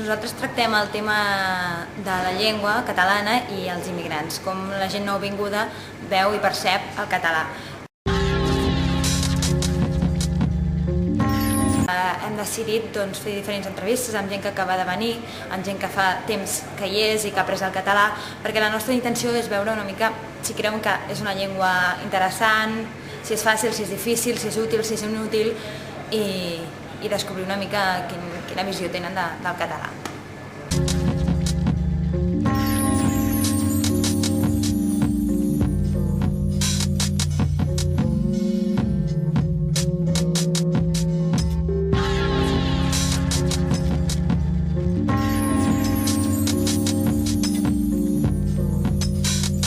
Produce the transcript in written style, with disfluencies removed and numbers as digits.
Nosaltres tractem el tema de la llengua catalana i els immigrants, com la gent nouvinguda veu i percep el català. Hem decidit fer diferents entrevistes amb gent que acaba de venir, amb gent que fa temps que hi és i que ha après el català, perquè la nostra intenció és veure una mica si creuen que és una llengua interessant, si és fàcil, si és difícil, si és útil, si és inútil, i descobrir una mica quina visió tenen del català.